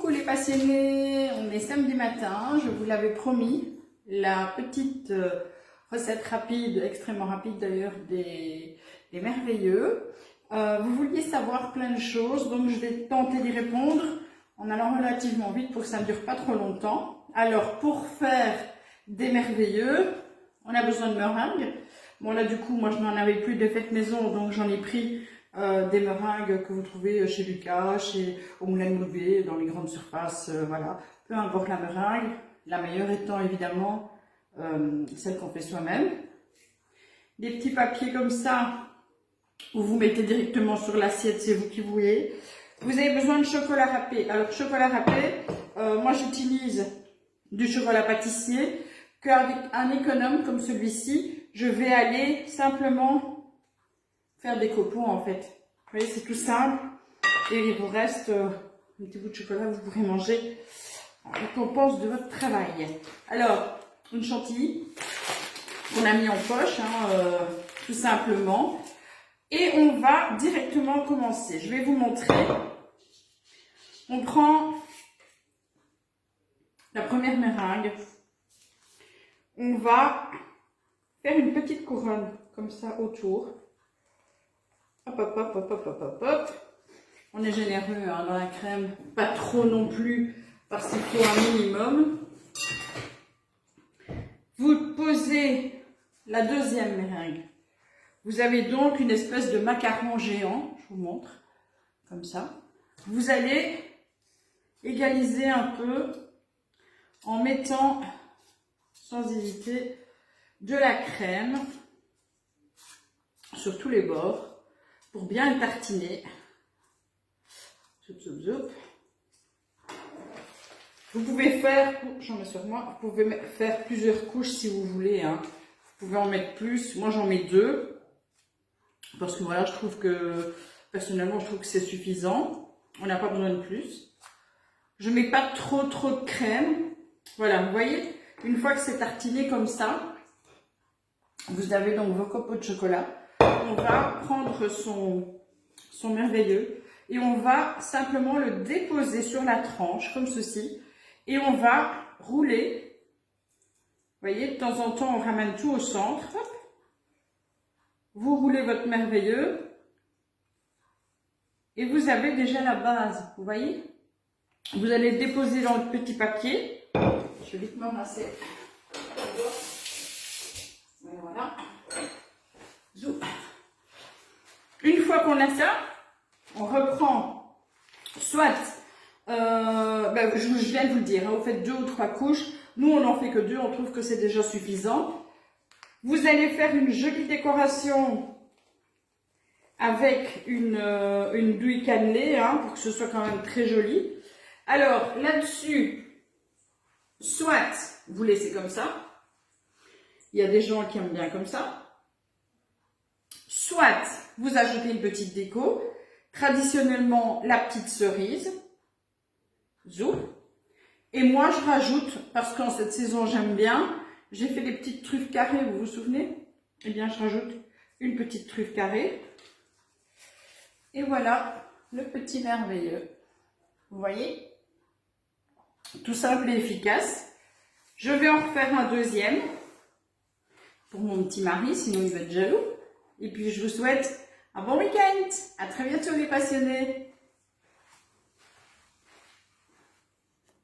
Coucou les passionnés, on est samedi matin, je vous l'avais promis, la petite recette rapide, extrêmement rapide d'ailleurs, des merveilleux. Vous vouliez savoir plein de choses, donc je vais tenter d'y répondre en allant relativement vite pour que ça ne dure pas trop longtemps. Alors pour faire des merveilleux, on a besoin de meringues. Bon là du coup, moi je n'en avais plus de fête maison, donc j'en ai pris des meringues que vous trouvez chez Lucas, au Moulin de Louvet, dans les grandes surfaces, voilà. Peu importe la meringue, la meilleure étant évidemment celle qu'on fait soi-même. Des petits papiers comme ça, où vous mettez directement sur l'assiette, c'est vous qui voulez. Vous avez besoin de chocolat râpé. Alors chocolat râpé, moi j'utilise du chocolat pâtissier, qu'avec un économe comme celui-ci, je vais aller simplement faire des copeaux en fait. Vous voyez, c'est tout simple. Et il vous reste un petit bout de chocolat, vous pourrez manger en récompense de votre travail. Alors, une chantilly qu'on a mis en poche, tout simplement. Et on va directement commencer. Je vais vous montrer. On prend la première meringue. On va faire une petite couronne comme ça autour. Hop, hop, hop, hop, hop, hop, hop, hop. On est généreux dans la crème, pas trop non plus, parce qu'il faut un minimum. Vous posez la deuxième meringue. Vous avez donc une espèce de macaron géant, je vous montre, comme ça. Vous allez égaliser un peu en mettant, sans hésiter, de la crème sur tous les bords. Pour bien le tartiner. Zoup, zoup, zoup. Vous pouvez faire, j'en mets sur moi, vous pouvez faire plusieurs couches si vous voulez. Vous pouvez en mettre plus. Moi j'en mets 2. Parce que voilà, je trouve que, personnellement, je trouve que c'est suffisant. On n'a pas besoin de plus. Je mets pas trop de crème. Voilà, vous voyez, une fois que c'est tartiné comme ça, vous avez donc vos copeaux de chocolat. On va prendre son merveilleux et on va simplement le déposer sur la tranche comme ceci et on va rouler. Vous voyez, de temps en temps on ramène tout au centre. Hop. Vous roulez votre merveilleux et vous avez déjà la base. Vous voyez, vous allez le déposer dans le petit papier. Je vais vite me rincer. Voilà. Zou. Une fois qu'on a ça, on reprend soit, je viens de vous le dire, vous faites 2 ou 3 couches. Nous, on n'en fait que 2, on trouve que c'est déjà suffisant. Vous allez faire une jolie décoration avec une douille cannelée, pour que ce soit quand même très joli. Alors, là-dessus, soit vous laissez comme ça. Il y a des gens qui aiment bien comme ça. Soit vous ajoutez une petite déco, traditionnellement la petite cerise, zou. Et moi je rajoute, parce qu'en cette saison j'aime bien, j'ai fait des petites truffes carrées, vous vous souvenez? Eh bien je rajoute une petite truffe carrée. Et voilà le petit merveilleux. Vous voyez? Tout simple et efficace. Je vais en refaire un deuxième pour mon petit mari, sinon il va être jaloux. Et puis je vous souhaite un bon week-end. À très bientôt les passionnés.